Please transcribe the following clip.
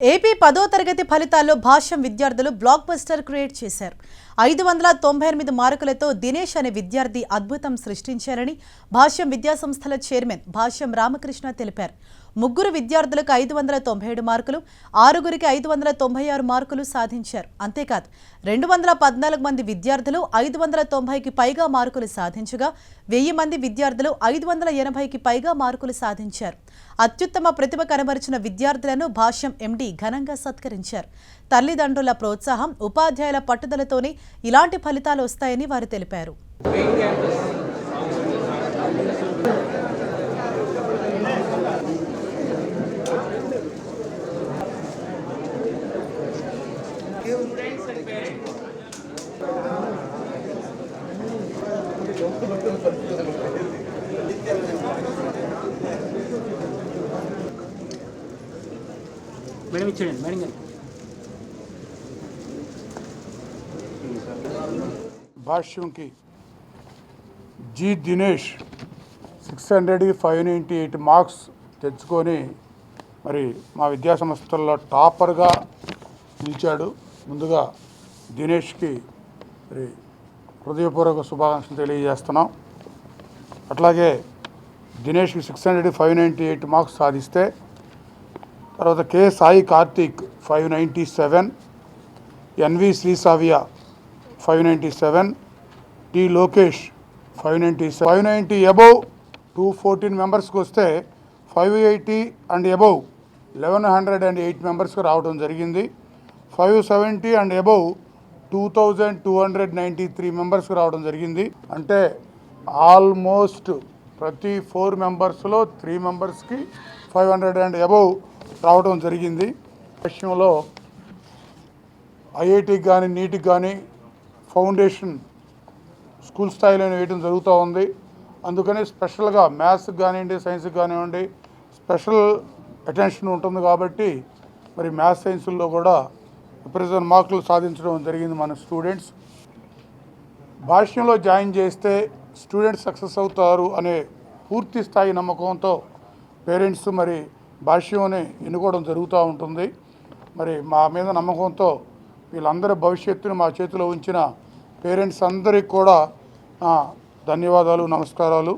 AP 10వ తరగతి ఫలితాల్లో భాష్యం విద్యార్థులు బ్లాక్ బస్టర్ క్రియేట్ చేశారు. 598 మార్కులతో దినేష్ అనే విద్యార్థి అద్భుతం సృష్టించారని భాష్యం విద్యాసంస్థల చైర్మన్ భాష్యం రామకృష్ణ తెలిపారు. ముగ్గురు విద్యార్థులకు 597 మార్కులు, ఆరుగురికి 596 మార్కులు సాధించారు. అంతేకాదు 214 మంది విద్యార్థులు 590కి పైగా మార్కులు సాధించగా 1000 మంది విద్యార్థులు 580కి పైగా మార్కులు సాధించారు. అత్యుత్తమ ప్రతిభ కనబరిచిన విద్యార్థులను భాష్యం ఎండి ఘనంగా సత్కరించారు. తల్లిదండ్రుల ప్రోత్సాహం, ఉపాధ్యాయుల పట్టుదలతోనే ఇలాంటి ఫలితాలు వస్తాయని వారు తెలిపారు. మేడం ఇచ్చేయండి మేడం గారు. భాష్యంకి జి దినేష్ 600-598 మార్క్స్ తెచ్చుకొని మరి మా విద్యాసంస్థల్లో టాపర్గా నిలిచాడు. ముందుగా దినేష్కి మరి హృదయపూర్వక శుభాకాంక్షలు తెలియజేస్తున్నాం. అట్లాగే దినేష్కి 600-598 మార్క్స్ సాధిస్తే తర్వాత K Sai Karthik 597, NV Srisavya 597, T Lokesh 597, 590 above 214 మెంబర్స్కి వస్తే 580 అండ్ అబౌవ్ 1108 మెంబర్స్కి రావడం జరిగింది. 570 అండ్ అబౌవ్ 2293 మెంబర్స్కి రావడం జరిగింది. అంటే ఆల్మోస్ట్ ప్రతి 4 మెంబర్స్లో 3 మెంబర్స్కి 500 అండ్ అబౌవ్ రావడం జరిగింది. విషయంలో ఐఐటికి కానీ నీట్కి కానీ ఫౌండేషన్ స్కూల్ స్థాయిలో వేయడం జరుగుతూ ఉంది. అందుకని స్పెషల్గా మ్యాథ్స్కి కానివ్వండి, సైన్స్కి కానివ్వండి స్పెషల్ అటెన్షన్ ఉంటుంది. కాబట్టి మరి మ్యాథ్స్ సైన్సుల్లో కూడా విపరీతమైన మార్కులు సాధించడం జరిగింది మన స్టూడెంట్స్. భాష్యంలో జాయిన్ చేస్తే స్టూడెంట్స్ సక్సెస్ అవుతారు అనే పూర్తి స్థాయి నమ్మకంతో పేరెంట్స్ మరి భాష్యంని ఎన్నుకోవడం జరుగుతూ ఉంటుంది. మరి మా మీద నమ్మకంతో వీళ్ళందరి భవిష్యత్తును మా చేతిలో ఉంచిన పేరెంట్స్ అందరికీ కూడా ధన్యవాదాలు, నమస్కారాలు.